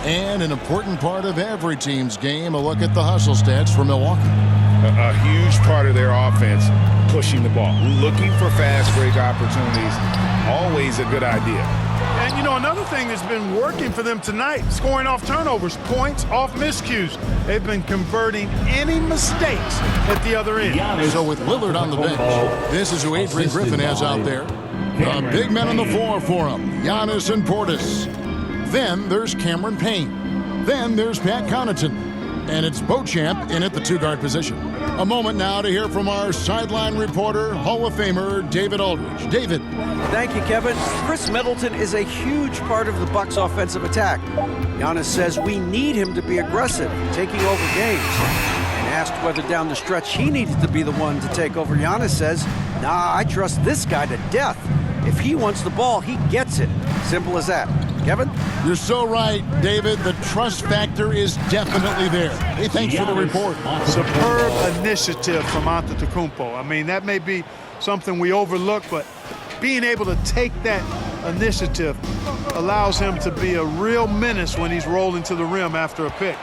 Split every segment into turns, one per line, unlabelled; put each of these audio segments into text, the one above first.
And an important part of every team's game, a look at the hustle stats for Milwaukee.
A huge part of their offense, pushing the ball. Looking for fast break opportunities, always a good idea.
And, you know, another thing that's been working for them tonight, scoring off turnovers, points off miscues. They've been converting any mistakes at the other end.
So with Lillard on the bench, this is who Adrian Griffin has out there. The big men on the floor for him, Giannis and Portis. Then there's Cameron Payne. Then there's Pat Connaughton. And it's Beauchamp in at the two-guard position. A moment now to hear from our sideline reporter, Hall of Famer David Aldridge. David.
Thank you, Kevin. Chris Middleton is a huge part of the Bucks' offensive attack. Giannis says we need him to be aggressive, taking over games. And asked whether down the stretch he needed to be the one to take over, Giannis says, nah, I trust this guy to death. If he wants the ball, he gets it. Simple as that. Kevin?
You're so right, David. The trust factor is definitely there. Hey, thanks for the report.
Superb initiative from Antetokounmpo. I mean, that may be something we overlook, but being able to take that initiative allows him to be a real menace when he's rolling to the rim after a pick.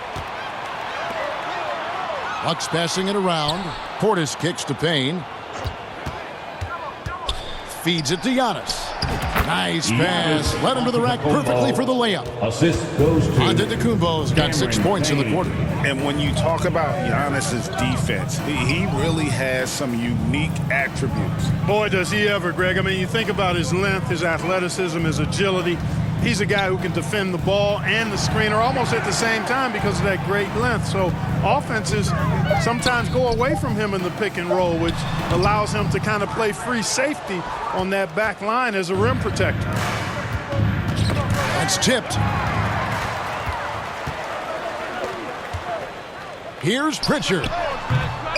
Bucks passing it around. Portis kicks to Payne. Feeds it to Giannis. Nice pass. Led him to the rack perfectly for the layup.
Assist goes to
Antetokounmpo's got 6 points in the quarter.
And when you talk about Giannis's defense, he really has some unique attributes.
Boy, does he ever, Greg. I mean, you think about his length, his athleticism, his agility. He's a guy who can defend the ball and the screener almost at the same time because of that great length. So offenses sometimes go away from him in the pick and roll, which allows him to kind of play free safety on that back line as a rim protector.
That's tipped. Here's Pritchard.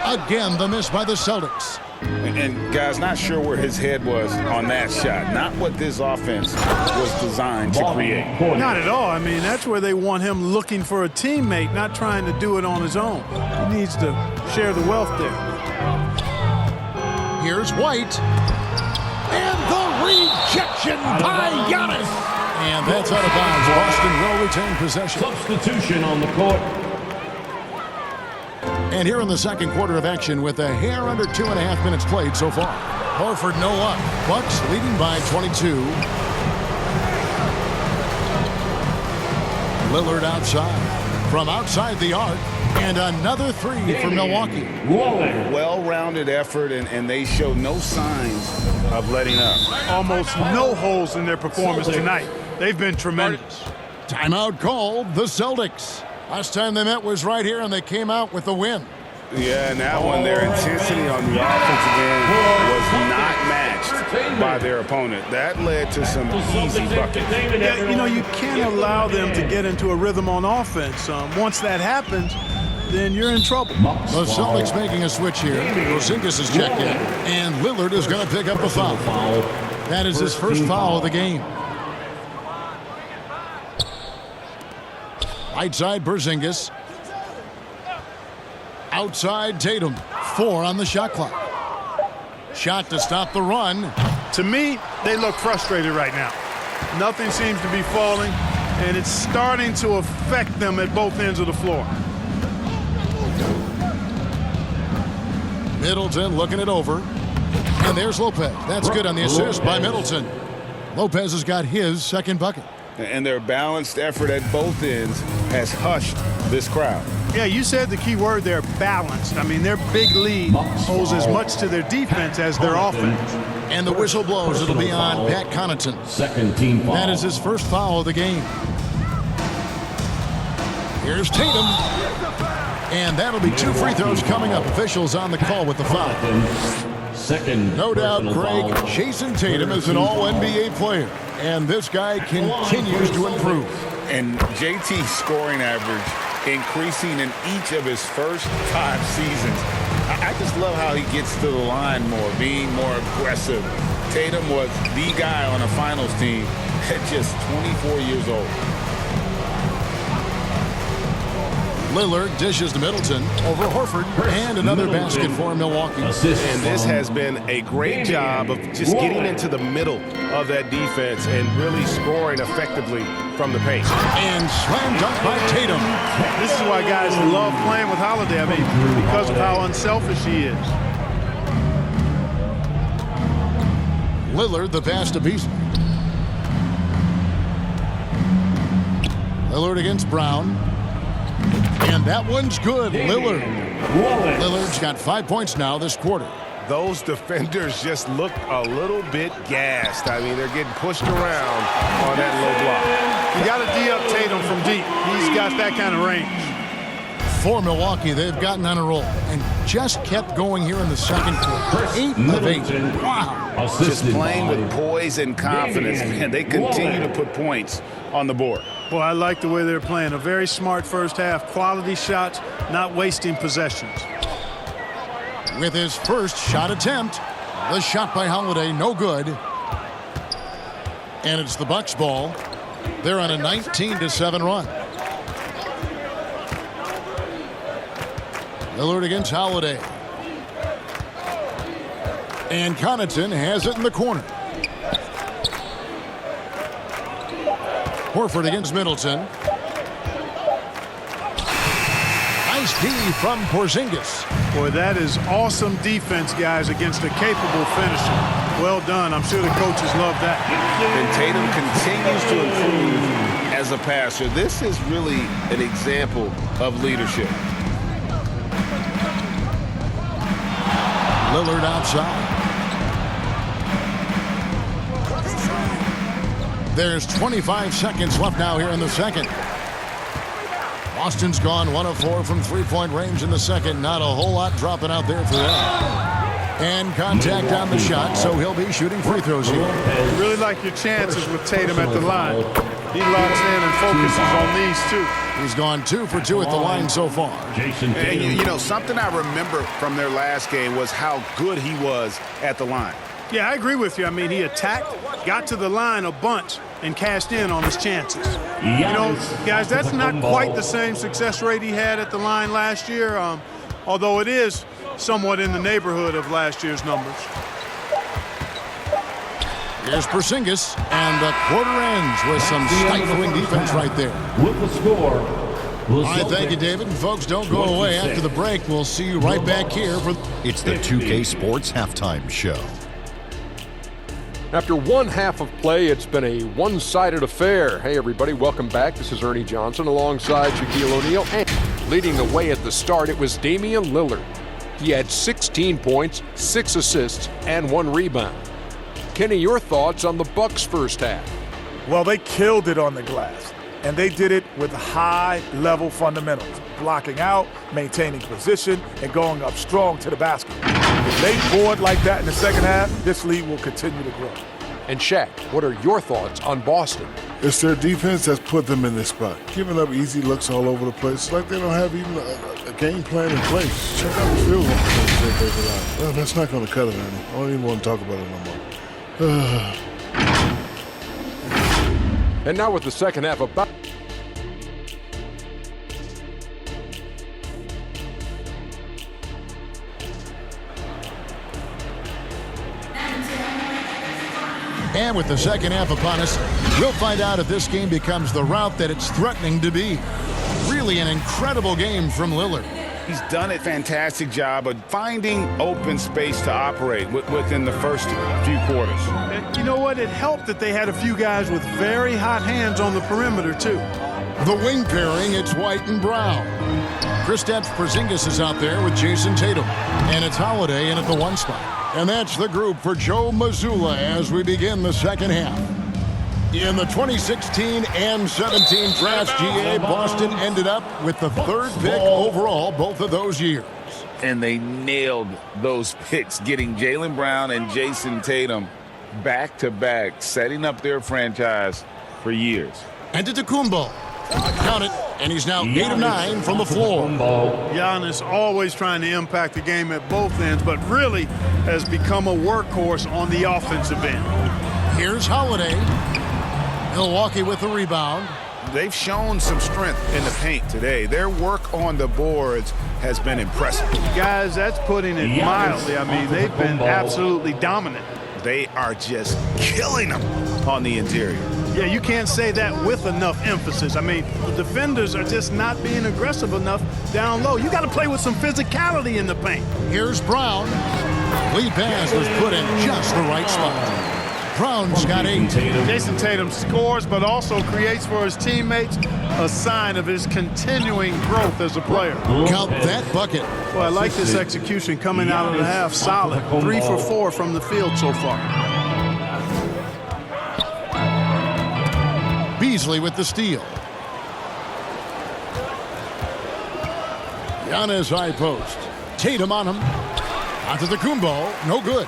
Again, the miss by the Celtics.
And guys, not sure where his head was on that shot. Not what this offense was designed to create.
Not at all. I mean, that's where they want him looking for a teammate, not trying to do it on his own. He needs to share the wealth there.
Here's White. And the rejection by Giannis. And that's out of bounds. Boston will retain possession.
Substitution on the court.
And here in the second quarter of action with a hair under 2.5 minutes played so far. Horford no up. Bucks leading by 22. Lillard outside. From outside the arc. And another three for Milwaukee.
Well-rounded effort, and they show no signs of letting up.
Almost no holes in their performance tonight. They've been tremendous.
Timeout called the Celtics. Last time they met was right here, and they came out with a win.
Yeah, and that one, their intensity on the offensive end was not matched by their opponent. That led to some easy buckets.
Yeah, you know, you can't allow them to get into a rhythm on offense. Once that happens, then you're in trouble.
The Celtics making a switch here. Porzingis is checked in, and Lillard is going to pick up a foul. That is his first foul of the game. Right side, Porzingis. Outside, Tatum. 4 on the shot clock. Shot to stop the run.
To me, they look frustrated right now. Nothing seems to be falling, and it's starting to affect them at both ends of the floor.
Middleton looking it over. And there's Lopez. That's good on the assist by Middleton. Lopez has got his second bucket.
And their balanced effort at both ends has hushed this crowd.
Yeah, you said the key word there, balanced. I mean, their big lead owes as much to their defense as their offense.
And the whistle blows. It'll be on Pat Connaughton.
Second team foul.
That is his first foul of the game. Here's Tatum. And that'll be 2 free throws coming up. Officials on the call with the foul.
Second.
No doubt, Greg, Jason Tatum is an all-NBA player. And this guy continues to improve.
And JT's scoring average increasing in each of his first 5 seasons. I just love how he gets to the line more, being more aggressive. Tatum was the guy on a finals team at just 24 years old.
Lillard dishes to Middleton over Horford, and another basket for Milwaukee.
Assist
And this
from
has been a great job of just getting into the middle of that defense and really scoring effectively from the paint.
And slam dunk by Tatum.
This is why guys love playing with Holiday. I mean, because of how unselfish he is.
Lillard the pass to Beasley. Lillard against Brown. And that one's good. Lillard's got 5 points now this quarter.
Those defenders just look a little bit gassed. I mean, they're getting pushed around on that low block.
You got to D-up Tatum from deep. He's got that kind of range.
For Milwaukee, they've gotten on a roll and just kept going here in the second quarter. 8 of 8. Wow.
Just
assisted
playing
by
with poise and confidence, man. They continue to put points on the board.
Boy, I like the way they're playing. A very smart first half. Quality shots, not wasting possessions.
With his first shot attempt, the shot by Holiday, no good. And it's the Bucks ball. They're on a 19-7 run. Lillard against Holiday. And Connaughton has it in the corner. Horford against Middleton. Nice D from Porzingis.
Boy, that is awesome defense, guys, against a capable finisher. Well done. I'm sure the coaches love that.
And Tatum continues to improve as a passer. This is really an example of leadership.
Lillard outside. There's 25 seconds left now here in the second. Boston's gone 1 of 4 from three-point range in the second. Not a whole lot dropping out there for them. And contact on the shot, so he'll be shooting free throws here.
You really like your chances with Tatum at the line. He locks in and focuses on these two.
He's gone 2 for 2 at the line so far.
Jason
And
Tatum.
you know, something I remember from their last game was how good he was at the line.
Yeah, I agree with you. I mean, he attacked, got to the line a bunch, and cashed in on his chances. You know, guys, that's not quite the same success rate he had at the line last year, although it is somewhat in the neighborhood of last year's numbers.
Here's Porzingis, and the quarter ends with some stifling defense right there.
With the score.
All right, thank you, David. And folks, don't go away. After the break, we'll see you right back here for...
It's the 2K Sports Halftime Show.
After one half of play, it's been a one-sided affair. Hey, everybody, welcome back. This is Ernie Johnson alongside Shaquille O'Neal. And leading the way at the start, it was Damian Lillard. He had 16 points, 6 assists, and 1 rebound. Kenny, your thoughts on the Bucks' first half?
Well, they killed it on the glass, and they did it with high-level fundamentals, blocking out, maintaining position, and going up strong to the basket. If they board like that in the second half, this league will continue to grow.
And Shaq, what are your thoughts on Boston?
It's their defense that's put them in this spot. Giving up easy looks all over the place. It's like they don't have even a game plan in place. Check out the field goal percentage they allow. Well, that's not going to cut it, Ernie. I don't even want to talk about it no more.
And now with the second half about...
And with the second half upon us, we'll find out if this game becomes the route that it's threatening to be. Really an incredible game from Lillard.
He's done a fantastic job of finding open space to operate within the first few quarters.
And you know what? It helped that they had a few guys with very hot hands on the perimeter, too.
The wing pairing, it's White and Brown. Kristaps Porzingis is out there with Jason Tatum. And it's Holiday in at the 1 spot. And that's the group for Joe Mazzulla as we begin the second half. In the 2016 and 17 drafts, GA, Boston ended up with the 3rd pick overall both of those years.
And they nailed those picks, getting Jaylen Brown and Jason Tatum back-to-back, setting up their franchise for years.
Antetokounmpo, count it, and he's now 8 of 9 from the floor.
Giannis always trying to impact the game at both ends, but really has become a workhorse on the offensive end.
Here's Holiday. Milwaukee with the rebound.
they've shown some strength in the paint today. Their work on the boards has been impressive.
Guys, that's putting it mildly. I mean, they've been absolutely dominant.
They are just killing them on the interior.
Yeah, you can't say that with enough emphasis. I mean, the defenders are just not being aggressive enough down low. You got to play with some physicality in the paint.
Here's Brown. Lead pass was put in just the right spot. Brown's got 8.
Jason Tatum scores, but also creates for his teammates a sign of his continuing growth as a player.
Count that bucket.
Well, I like this execution coming out of the half. Solid. 3 for 4 from the field so far.
Beasley with the steal. Giannis high post. Tatum on him. Antetokounmpo, no good.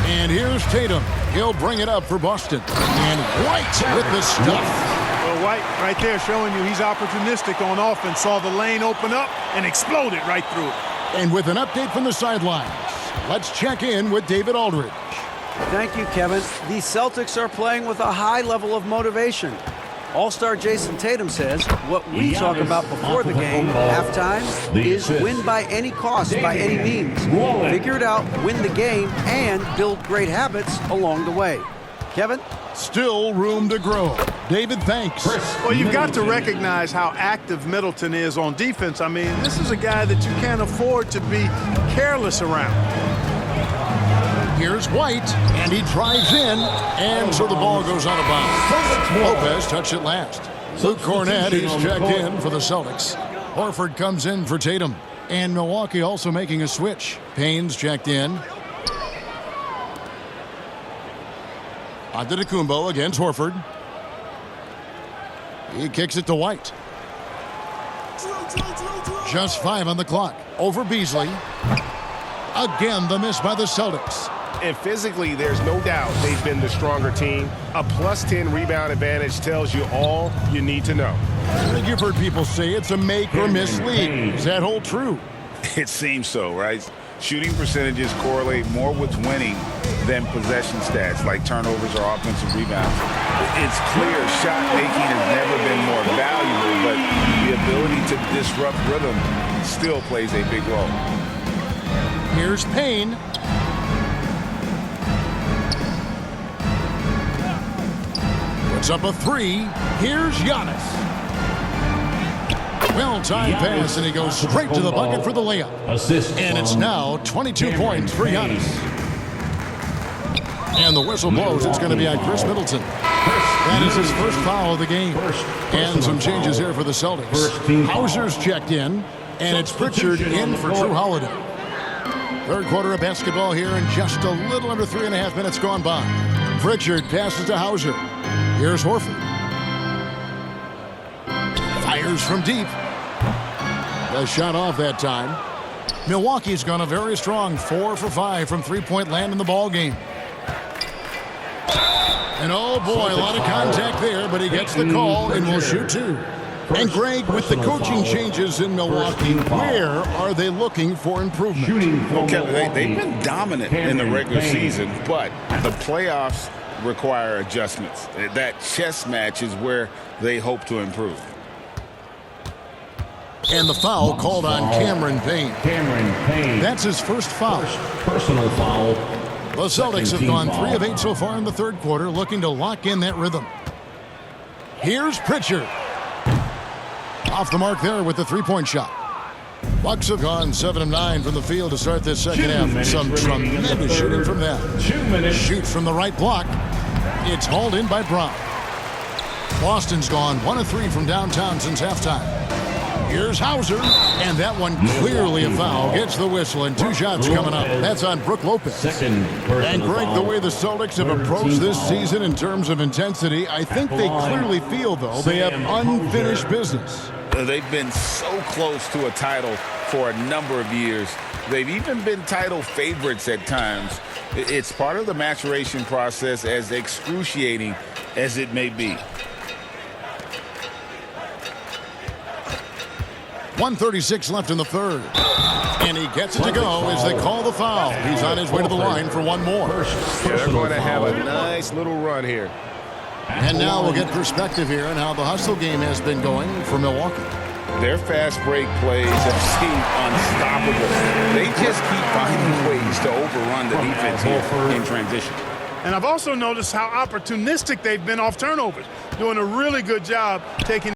And here's Tatum. He'll bring it up for Boston. And White with the stuff.
Well, White right there showing you he's opportunistic on offense. Saw the lane open up and exploded right through it.
And with an update from the sidelines, let's check in with David Aldridge.
Thank you, Kevin. The Celtics are playing with a high level of motivation. All-star Jason Tatum says what we talk about before the game, halftime, is win by any cost, by any means. Figure it out, win the game, and build great habits along the way. Kevin?
Still room to grow. David, thanks.
Well, you've got to recognize how active Middleton is on defense. I mean, this is a guy that you can't afford to be careless around.
Here's White, and he drives in, and so the ball goes out of bounds. Lopez touched it last. Luke Cornett, he's checked in for the Celtics. Horford comes in for Tatum, and Milwaukee also making a switch. Payne's checked in. Antetokounmpo against Horford. He kicks it to White. Just 5 on the clock. Over Beasley. Again, the miss by the Celtics.
And physically, there's no doubt they've been the stronger team. A +10 rebound advantage tells you all you need to know.
I think you've heard people say it's a make or miss league. Does that hold true?
It seems so, right? Shooting percentages correlate more with winning than possession stats like turnovers or offensive rebounds. It's clear shot making has never been more valuable, but the ability to disrupt rhythm still plays a big role.
Here's Payne. Puts up a 3. Here's Giannis. Well-timed pass, and he goes straight to the bucket for the layup. And it's now 22 points for Giannis. And the whistle blows. It's going to be on Chris Middleton. That is his first foul of the game. And some changes here for the Celtics. Hauser's checked in, and it's Pritchard in for Drew Holiday. Third quarter of basketball here, and just a little under 3.5 minutes gone by. Pritchard passes to Hauser. Here's Horford. Fires from deep. The shot off that time. Milwaukee's gone a very strong 4 for 5 from three-point land in the ball game. And oh boy, a lot of contact there, but he gets the call and will shoot 2. And Greg, with the coaching changes in Milwaukee, where are they looking for improvement?
Okay, they've been dominant in the regular season, but the playoffs require adjustments. That chess match is where they hope to improve.
And the foul called on Cameron Payne. That's his first foul.
Personal foul.
The Celtics have gone 3 of 8 so far in the third quarter, looking to lock in that rhythm. Here's Pritchard. Off the mark there with the three-point shot. Bucks have gone 7 of 9 from the field to start this second half. Some tremendous shooting from them. Shoot from the right block. It's hauled in by Brown. Boston's gone 1 of 3 from downtown since halftime. Here's Hauser, and that one clearly a foul. Gets the whistle, and 2 shots coming up. That's on Brook Lopez. And Greg, the way the Celtics have approached this season in terms of intensity, I think they clearly feel, though, they have unfinished business.
They've been so close to a title for a number of years. They've even been title favorites at times. It's part of the maturation process, as excruciating as it may be.
1:36 left in the third. And he gets it to go as they call the foul. He's on his way to the line for one more.
Yeah, they're going to have a nice little run here.
And now we'll get perspective here on how the hustle game has been going for Milwaukee.
Their fast break plays have seemed unstoppable. They just keep finding ways to overrun the defense here in transition.
And I've also noticed how opportunistic they've been off turnovers, doing a really good job taking